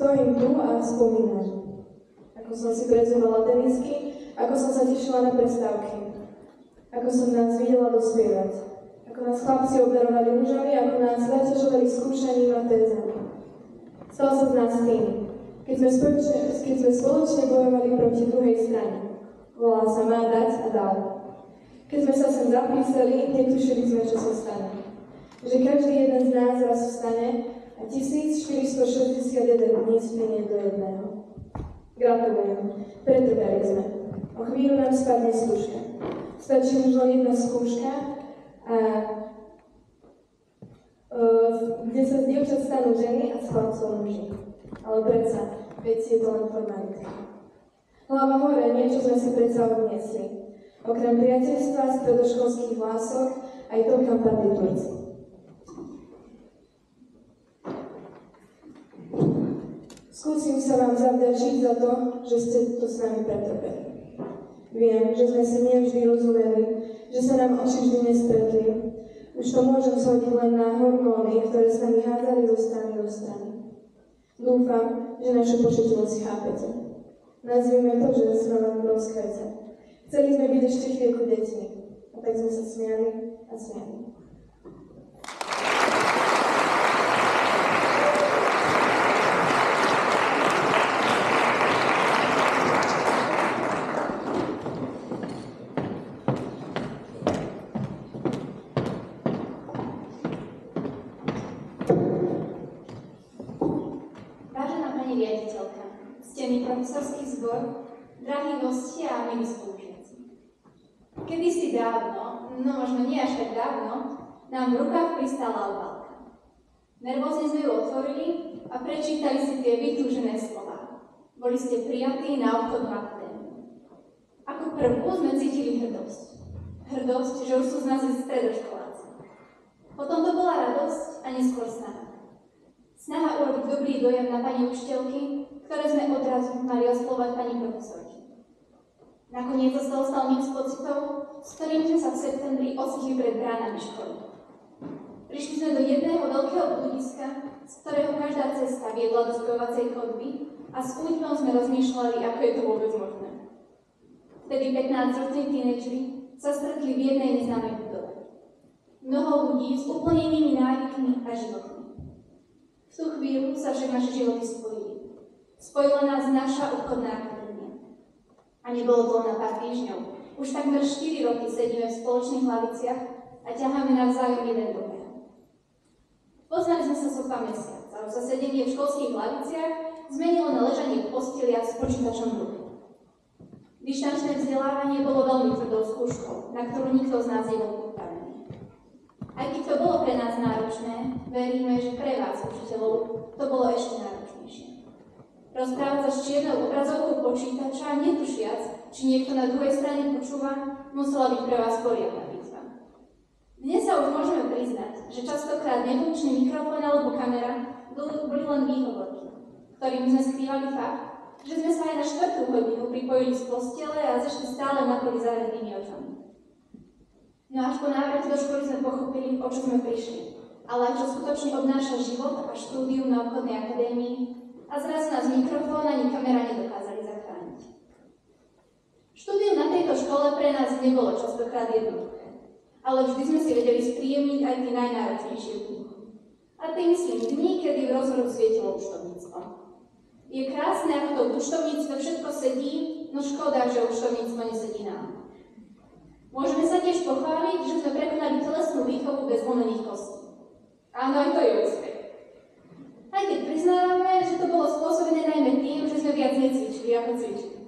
Stojím tu a spomínam, ako som si predzevala tenisky, ako som sa tešila na prestávky, ako som nás videla dospievať, ako nás chlapci obdarovali rúžami, ako nás zaťažovali skúšaním a tézami. Stal sa z nás tým, keď sme spoločne bojovali proti druhej strane. Volá sa Má dať a dal. Keď sme sa sem zapísali, netušili sme, čo sa stane. Že každý jeden z nás raz vstane a 1461 dní splynie do jedného. Gratulujem, pretrvali sme. O chvíľu nám spadne skúška. Stačí už len jedna skúška, kde sa z dievčat stanú ženy a z chlapcov muži. Ale predsa, veď je to len formalita. Hlava hore, niečo sme si predsa odniesli. Okrem priateľstva, stredoškolských hlások, aj to, kam padli Turci. Skúsim sa vám zavďačiť za to, že ste to s nami pretrpeli. Viem, že sme si nevždy rozumeli, že sa nám oči vždy nestretli. Už to môžem shodiť len na hormóny, ktoré sa mi hádzali zo strany do strany. Dúfam, že našu početilosť chápete. Nazvime to, že sme vám rozkvece. Chceli sme byť ešte chvíľku deťmi, a tak sme sa smiali a smiali. Profesorský zbor, drahí hostia a milí spolužiaci. Kedysi dávno, no možno nie až tak dávno, nám v rukách pristála obálka. Nervózne sme ju otvorili a prečítali si tie vytúžené slová. Boli ste prijatí na obchodnú akadémiu. Ako prvú sme cítili hrdosť. Hrdosť, že už sú z nás stredoškoláci. Potom to bola radosť a neskôr snaha. Snaha urobiť dobrý dojem na pani učiteľky, ktoré sme odrazu mali oslovať pani profesorky. Nakoniec sa stal mix pocitov, s ktorým sme sa v septembri ocitli pred bránami školy. Prišli sme do jedného veľkého bludiska, z ktorého každá cesta viedla do spojovacej chodby a s údivom sme rozmýšľali, ako je to vôbec možné. Vtedy 15-roční tínedžeri sa stretli v jednej neznámej budove. Mnoho ľudí s úplne inými návykmi a životmi. V tú chvíľu sa však naše životy spojili. Spojila nás naša obchodná akadémia. A nebolo to len na pár týždňov. Už takmer 4 roky sedíme v spoločných hlaviciach a ťaháme navzájom jeden druhého. Poznali sme sa sotva mesiac, ale za sedenie v školských hlaviciach zmenilo na ležanie v posteliach s počítačom v ruke. Dištančné vzdelávanie bolo veľmi tvrdou skúškou, na ktorú nikto z nás nebol pripravený. Aj keď to bolo pre nás náročné, veríme, že pre vás, učiteľov, to bolo ešte náročnejšie. Rozprávať sa s čiernou obrazovkou počítača, netušiac, či niekto na druhej strane počúva, musela byť pre vás poriadna výzva. Dnes sa už môžeme priznať, že častokrát nefunkčný mikrofón alebo kamera boli len výhovorky, ktorým sme skrývali fakt, že sme sa aj na 4. hodinu pripojili z postele a zašli stále na poli zavretými očami. No až po návrate do školy sme pochopili, o čo sme prišli, ale aj čo skutočne obnáša život a štúdium na obchodnej akadémii, a zrazu nás mikrofón ani kamera nedokázali zachrániť. Štúdium na tejto škole pre nás nebolo častokrát jednoduché, ale vždy sme si vedeli spríjemniť aj tie najnáročnejšie dni. A tým myslím dni, kedy v rozhodu svietilo účtovníctvo. Je krásne, ako to v účtovníctve všetko sedí, no škoda, že účtovníctvo nesedí nám. Môžeme sa tiež pochváliť, že sme prekonali telesnú výchovu bez zlomených kostí. Áno, aj to je úspech. Aj keď priznávame, že to bolo spôsobené najmä tým, že sme viac necvičili ako cvičili.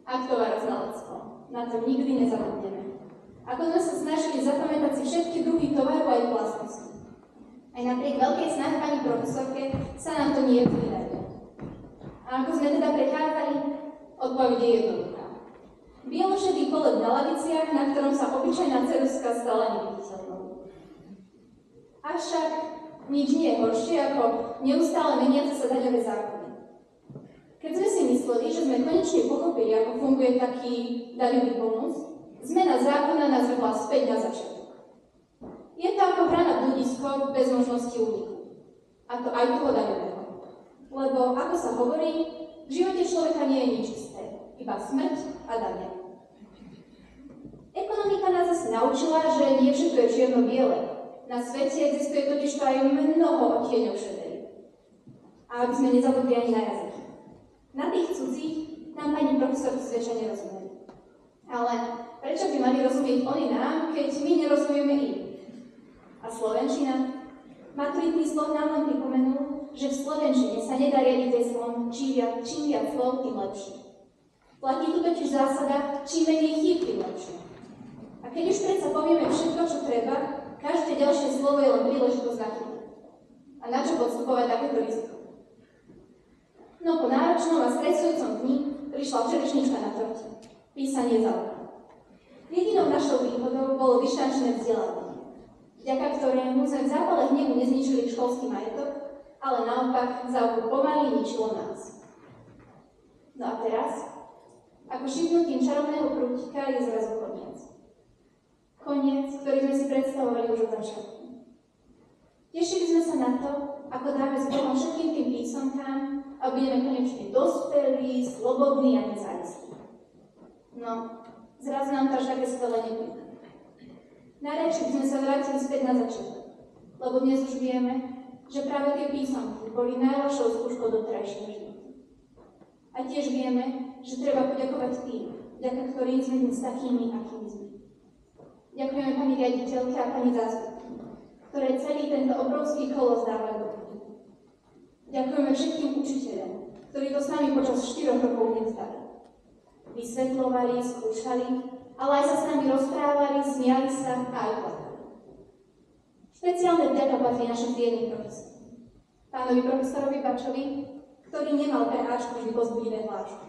Aktovaroznalectvo. Na to nikdy nezabudneme. Ako sme sa snažili zapamätať si všetky druhy tovaru aj vlastnosti. Aj napriek veľkej snahe pani profesorke sa nám to nie vydarilo. A ako sme teda prechádzali, odpoveď je jednoduchá. Bielošedý polep na laviciach, na ktorom sa obyčajná ceruska stala neviditeľnou. Avšak nič nie je horšie ako neustále meniace sa daňové zákony. Keď sme si mysleli, že sme konečne pochopili, ako funguje taký daňový bonus, zmena zákona nás vrhla späť na začiatok. Je to ako hra na bludisko bez možnosti úniku. A to aj toho daňového. Lebo, ako sa hovorí, v živote človeka nie je nič isté, iba smrť a dane. Ekonomika nás asi naučila, že nie všetko je čierno-biele. Na svete existuje totiž to aj mnoho odtieňov šedej. A aby sme nezabudli ani na jazyk. Na tých cudzích nám pani profesorky zväčša nerozumeli. Ale prečo by mali rozumieť oni nám, keď my nerozumieme im? A slovenčina? Maturitný slov nám len pripomenul, že v slovenčine sa nedá riadiť heslom čím viac slov, tým lepšie. Platí tu totiž zásada, čím menej chýb, tým lepšie. A keď už predsa povieme všetko, čo treba, každé ďalšie slovo je len príležitosť na chybu. A na čo podstupovať takéto riziko? No po náročnom a stresujúcom dni prišla čerešnička na torte. Písanie za oknom. Jedinou našou výhodou bolo dištančné vzdelávanie, vďaka ktorému sme v zápale hnevu nezničili školský majetok, ale naopak záuku pomaly ničilo nás. No a teraz, ako šipnutím čarovného prútika je zrazu koniec. Koniec, ktorý sme si predstavovali už od začiatku. Tešili sme sa na to, ako dáme s Bohom všetkým tým písomkám a budeme konečne dospelí, slobodní a nezávislí. No, zrazu nám to až také skvelé nepríde. Najradšej by sme sa vrátili späť na začiatok, lebo dnes už vieme, že práve tie písomky boli najľahšou skúškou doterajšieho života. A tiež vieme, že treba poďakovať tým, vďaka ktorým sme dnes takými, akými sme. Ďakujeme pani riaditeľke a pani zástupkyni, ktoré celý tento obrovský kolos dávajú do chuti. Ďakujeme všetkým učiteľom, ktorí to s nami počas 4 rokov nevzdali. Vysvetľovali, skúšali, ale aj sa s nami rozprávali, smiali sa a aj plakali. Špeciálne vďaka patrí našim triednym profesorom. Pánovi profesorovi Bačovi, ktorý nemal pre Ačku vždy pozbudivé hlášku.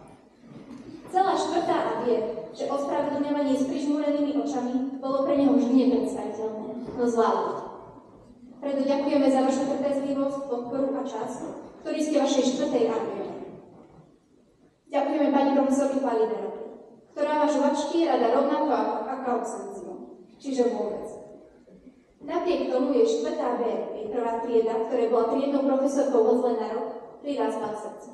Celá štvrtá a vie, že ospravedlňovanie s prižmúrenými očami bolo pre neho vždy nepredstaviteľné, no zvládol. Preto ďakujeme za vašu trpezlivosť, podporu a čas, ktorý ste vašej štvrtej armii. Ďakujeme pani profesorke Paliderovej, ktorá má žuvačky rada rovnako ako absenciu, čiže vôbec. Napriek tomu je štvrtá B, jej prvá trieda, ktorá bola triednou profesorkou hoď na rok, prirásla k srdcu.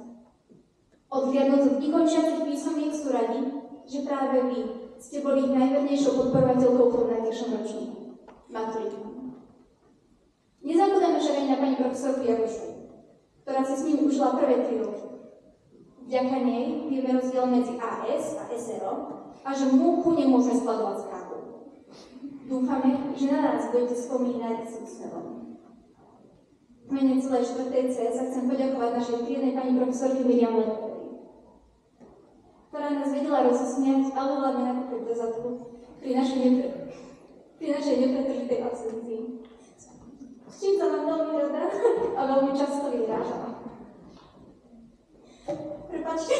Odhliadnúc od nekončiacich písomiek sú radi, že práve vy ste boli ich najvernejšou podporovateľkou v tom najťažšom ročníku, maturitnom. Nezabudeme však ani na pani profesorku Jarošovu, ktorá si s ním užila prvé 3 roky. Vďaka nej vieme rozdiel medzi AS a SRO a že múku nemôžeme skladovať z kávu. Dúfame, že na nás budete spomínať s úsmevom. V mene celej 4. C sa chcem poďakovať našej triednej pani profesorke Miriam Lepovej, ktorá nás vedela rozosmiať, ale hlavne nakúpiť do zadku pri našej nepretržitej absencii. S čím sa nám veľmi rada a veľmi často vyrážala. Prepáčte.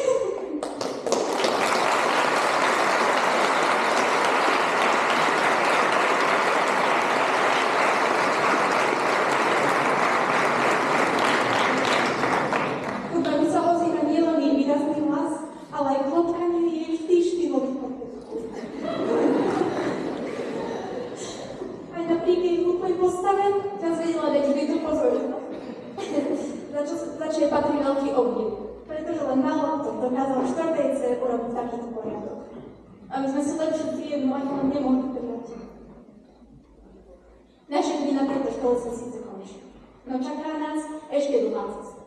Chudba by sa ozýva nielen jej výrazný hlas, ale aj klopkanie jej vždy štýlový podpusku. Aj na príbeh hlúpej postave nás vedela dať vždy tú pozornosť, za čo jej patrí veľký obdiv. Pretože len málo kto dokázal v 4. C urobiť takýto poriadok. Aby sme si lepšiu triednu ani len nemohli prijať. Naše dni na tejto škole sa síce končí, no čaká nás ešte dlhá cesta.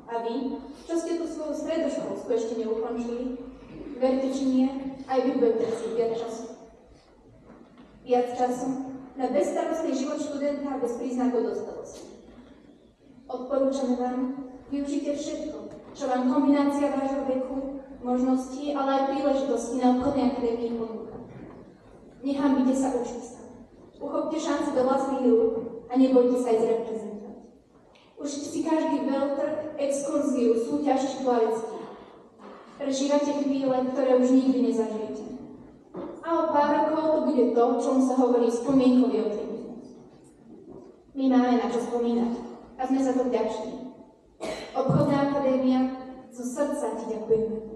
A vy, čo ste tu svoju stredoškolskú ešte neukončili, verte či nie, aj vy budete chcieť viac času. Viac času na bezstarostný život študenta bez príznakov dospelosti. Odporúčame vám, využite všetko, čo vám kombinácia vášho veku, možností, ale aj príležitosti na obchodnej akadémii ponúka. Nehambite sa učiť sa. Uchopte šanci do vlastných rúk a nebojte sa ísť reprezentovať. Užite si každý veľtrh, exkurziu, súťaž či plavecký. Prežívate chvíle, ktoré už nikdy nezažijete. A o pár rokov to bude to, čomu sa hovorí spomienkový optimizmus. My máme na čo spomínať a sme za to vďační. Obchodná akadémia, zo srdca ti ďakujeme.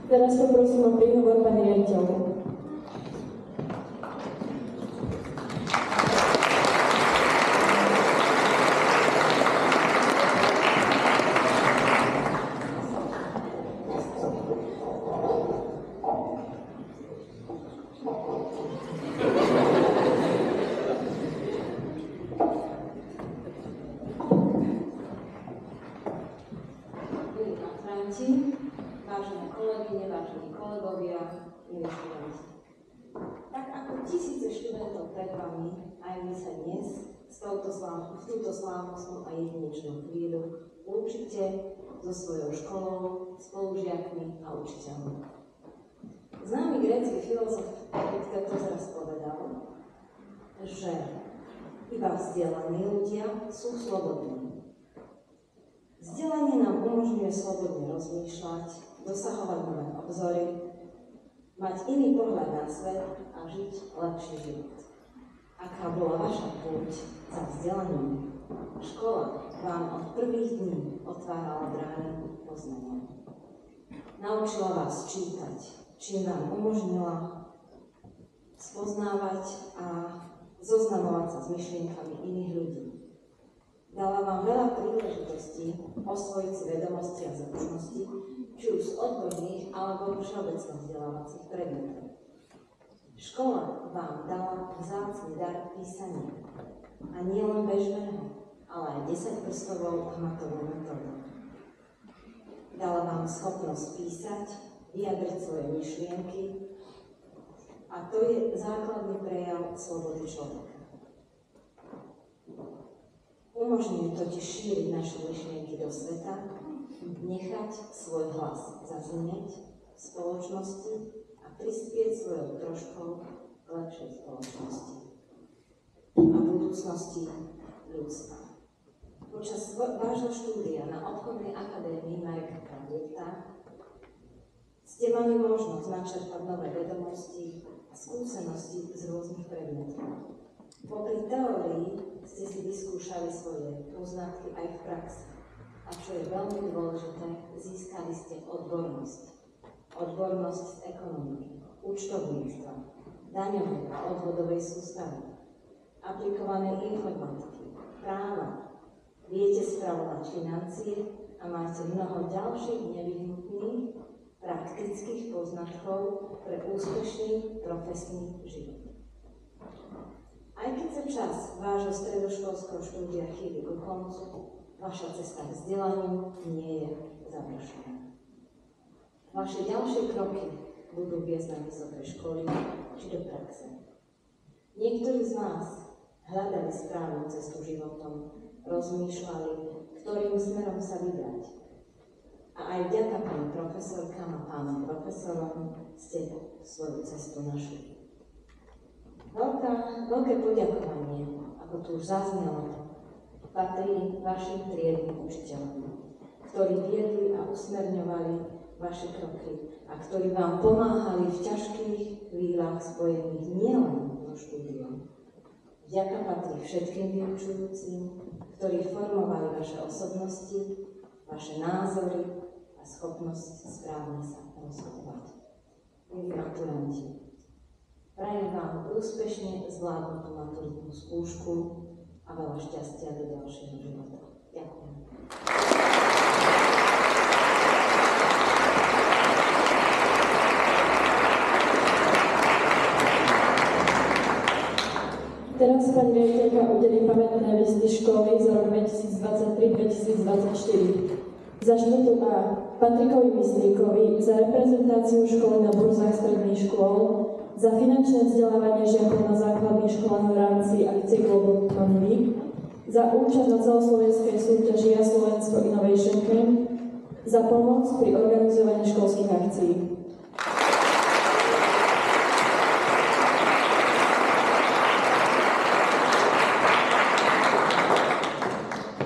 Teraz poprosím o príhovor pani riaditeľku. Vážené kolegyne, vážení kolegovia, milí študenti. Tak ako tisíce študentov pred vami, aj my sa dnes v túto slávnostnú a jedinečnú chvíľu lúčite so svojou školou, spolužiakmi a učiteľmi. Známy grécky filozof Epiktetos raz povedal, že iba vzdelaní ľudia sú slobodní. Vzdelanie nám umožňuje slobodne rozmýšľať, dosahovať nové obzory, mať iný pohľad na svet a žiť lepší život. Aká bola vaša púť za vzdelaním? Škola vám od prvých dní otvárala brány poznania. Naučila vás čítať, čím vám umožnila spoznávať a zoznamovať sa s myšlienkami iných ľudí. Dala vám veľa príležitostí osvojiť si vedomosti a zručnosti, či už z odborných alebo všeobecných vzdelávacích predmetov. Škola vám dala vzácny dar písania. A nie len bežného, ale aj 10-prstovou hmatovou metódou. Dala vám schopnosť písať, vyjadriť svoje myšlienky a to je základný prejav slobody človeka. Umožňuje totiž šíriť naše myšlienky do sveta, nechať svoj hlas zaznieť v spoločnosti a prispieť svojou troškou k lepšej spoločnosti a budúcnosti ľudstva. Počas vášho štúdia na obchodnej akadémii Mareka Pravieta ste mali možnosť načerpať nové vedomosti a skúsenosti z rôznych predmetov. Popri teórii ste si vyskúšali svoje poznatky aj v praxi. A čo je veľmi dôležité, získali ste odbornosť. Odbornosť z ekonomiky, účtovníctva, daňovej a odvodovej sústavy, aplikovanej informatiky, práva. Viete spravovať financie a máte mnoho ďalších nevyhnutných praktických poznatkov pre úspešný profesný život. Aj keď sa čas vášho stredoškolského štúdia chýli ku koncu, vaša cesta k vzdelaniu nie je završená. Vaše ďalšie kroky budú viesť na vysoké školy či do praxe. Niektorí z vás hľadali správnu cestu životom, rozmýšľali, ktorým smerom sa vydať. A aj vďaka pani profesorkám a pánom profesorom ste svoju cestu našli. Veľké poďakovanie, ako tu už zaznelo, patrí vašim triednym učiteľom, ktorí viedli a usmerňovali vaše kroky a ktorí vám pomáhali v ťažkých chvíľach spojených nielen so štúdiom. Vďaka patrí všetkým vyučujúcim, ktorí formovali vaše osobnosti, vaše názory a schopnosť správne sa rozhodovať. Milí maturanti, prajem vám úspešne zvládnutú maturitnú skúšku a veľa šťastia do ďalšieho života. Ďakujem. Teraz pani riaditeľka udelí pamätné listy školy za rok 2023-2024. Za štvrtú A Patrikovi Myslíkovi za reprezentáciu školy na burzách stredných škôl, za finančné vzdelávanie žiakov na základných školách v rámci akcie Global Economy, za účasť na celoslovenskej súťaži Ja Slovensko Innovation Camp, za pomoc pri organizovaní školských akcií.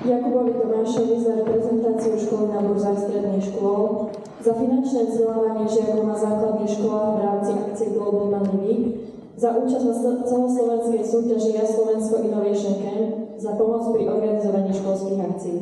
Jakubovi Tomášovi za reprezentáciu školy na burzách stredných škôl, za finančné vzdelávanie žiakov na základných školách v rámci akcie Global Money Week, za účasť na celoslovenskej súťaži Ja Slovensko Innovation Camp, za pomoc pri organizovaní školských akcií.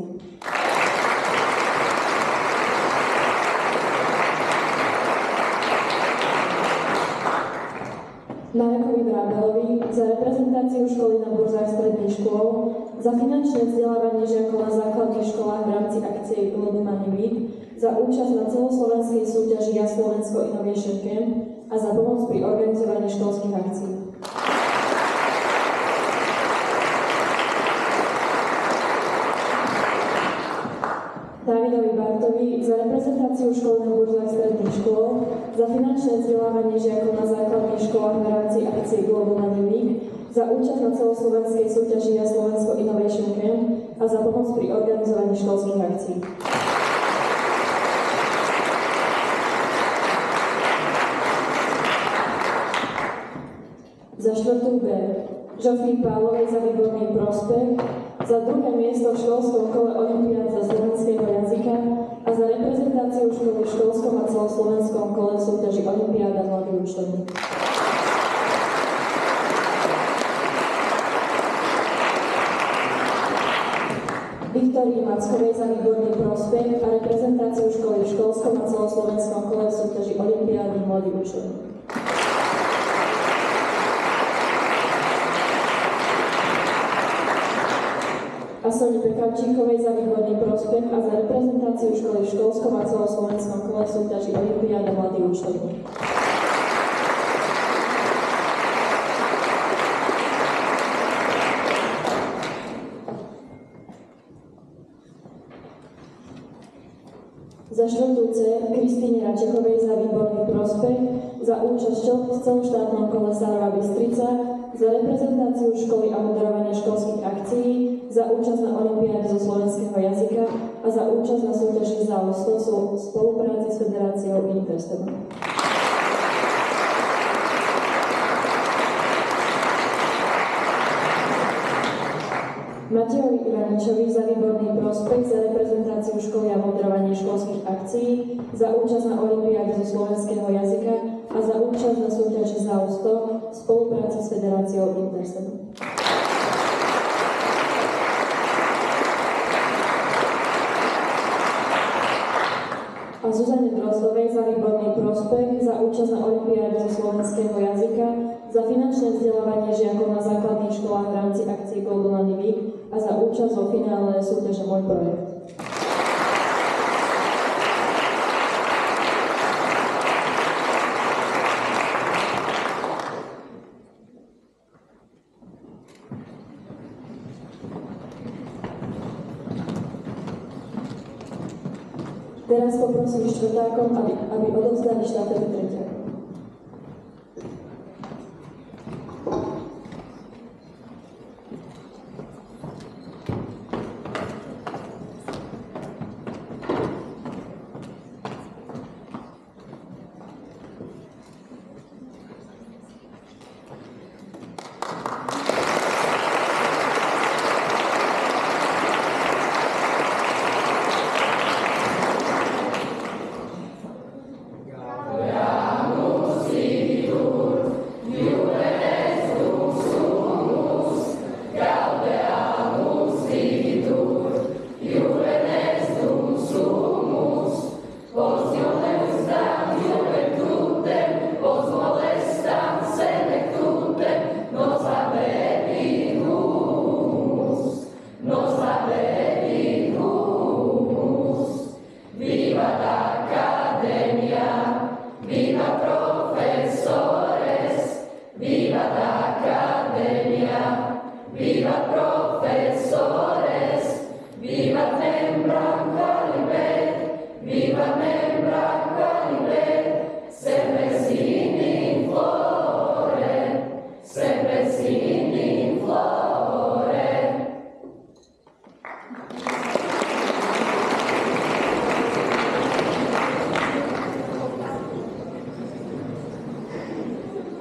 za reprezentáciu školy na burzách stredných škôl, za finančné vzdelávanie žiakov na základných školách v rámci akcie Global Money Week, za účasť na celoslovenskej súťaži Ja Slovensko Innovation Camp a za pomoc pri organizovaní školských akcií. Dávidovi Bartovi za reprezentáciu školy na burzách stredných škôl, za finančné vzdelávanie žiakov na základných školách v rámci akcie Global Money Week, za účasť na celoslovenskej súťaži Ja Slovensko Innovation Camp a za pomoc pri organizovaní školských akcií. Za štvrtú B. Žofii Pálovej za výborný prospech, za druhé miesto v školskom kole olympiád za slovenského jazyka a za reprezentáciu školy v školskom a celoslovenskom kole v súťaži olympiáda mladí učení. Viktórii Mackovej za výborný prospech a reprezentáciu školy v školskom a celoslovenskom kole v súťaži olympiády mladí učení. A Soni Pekavčíkovej za výborný prospech a za reprezentáciu školy v školskom a celoslovenskom kole v súťaži olympiáda mladí učení. Za štvrtú C. Kristýne Račekovej za výborný prospech, za účasť v celoštátnom kole Sárova Bystrica, za reprezentáciu školy a moderovanie školských akcií, za účasť na olympiáde zo slovenského jazyka a za účasť na súťaži záustov v spolupráci s Federáciou Interstem. Matejovi Iraničovi za výborný prospech, za reprezentáciu školy a moderovanie školských akcií, za účasť na olympiáde zo slovenského jazyka a za účasť na súťaži záustov v spolupráci s Federáciou Interstem. A Zuzane Drozdovej za výborný prospech, za účasť na olympiáde zo slovenského jazyka, za finančné vzdelávanie žiakov na základných školách v rámci akcie Global Money Week a za účasť vo finále súťaže Môj projekt. Teraz poprosím štvrtákom, aby odovzdali štafetu tretiakom.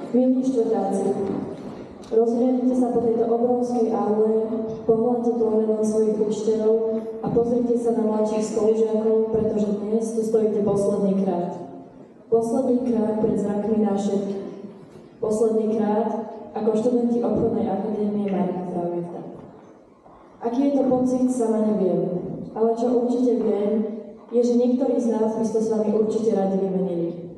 Milí štvrtáci, rozhliadnite sa po tejto obrovskej aule, pohľadte pohľadom svojich učiteľov a pozrite sa na mladších spolužiakov, pretože dnes tu stojíte posledný krát. Posledný krát pred zrakmi nás všetkých. Posledný krát ako študenti obchodnej akadémie Marka Frauenberga. Aký je to pocit, sama neviem, ale čo určite viem, je, že niektorí z nás by to s vami určite radi vymenili.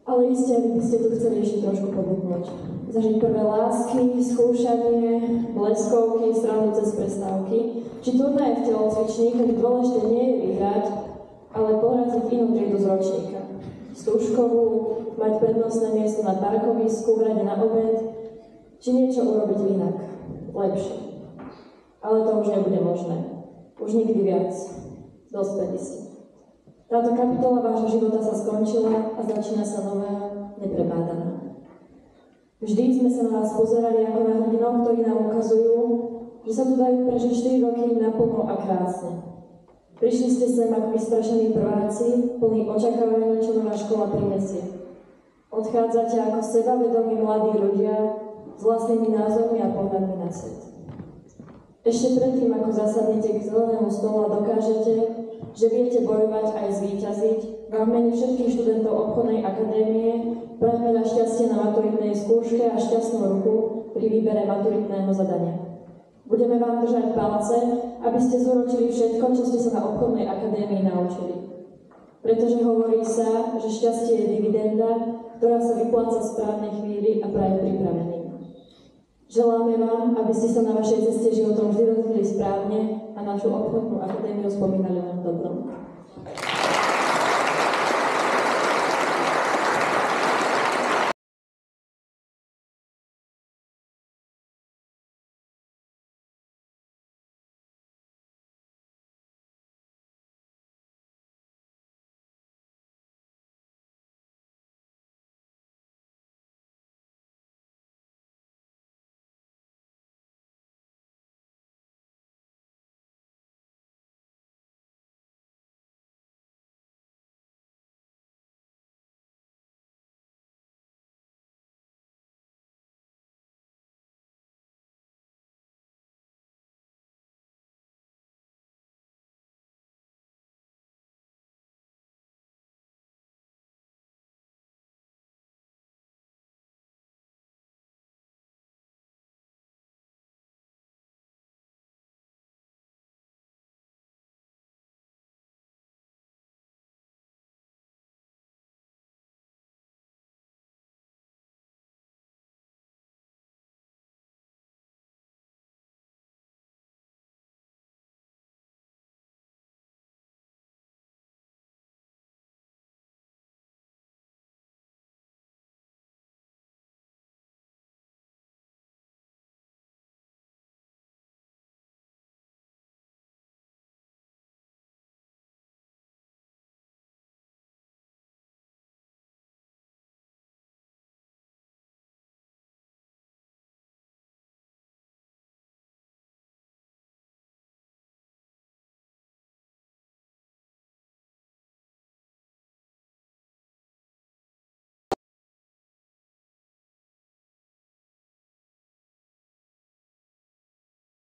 Ale iste, ak by ste tu chceli ešte trošku pobudnúť. Zažiť prvé lásky, skúšanie, bleskovky, srandu cez prestávky, či turnaje v telocvični, keď dôležité nie je vyhrať, ale poraziť inú triedu z ročníka. Stúžkovú, mať prednostné miesto na parkovisku, v rade na obed, či niečo urobiť inak, lepšie. Ale to už nebude možné. Už nikdy viac. Dospeli ste. Táto kapitola vášho života sa skončila a začína sa nová, neprebádaná. Vždy sme sa na vás pozerali ako na hrdinov, ktorí nám ukazujú, že sa tu dajú prežiť 4 roky naplno a krásne. Prišli ste sem ako vystrašení prváci, plní očakávania, čo nová škola prinesie. Odchádzate ako sebavedomí mladí ľudia s vlastnými názormi a pohľadmi na svet. Ešte predtým, ako zasadnete k zelenému stolu a dokážete, že viete bojovať a aj zvíťaziť, vám mene všetkých študentov obchodnej akadémie prajem veľa šťastia na maturitnej skúške a šťastnú ruku pri výbere maturitného zadania. Budeme vám držať palce, aby ste zúročili všetko, čo ste sa na obchodnej akadémii naučili. Pretože hovorí sa, že šťastie je dividenda, ktorá sa vypláca v správnej chvíli a praje pripraveným. Želáme vám, aby ste sa na vašej ceste životom vždy rozhodli správne a našu obchodnú akadémiu spomínali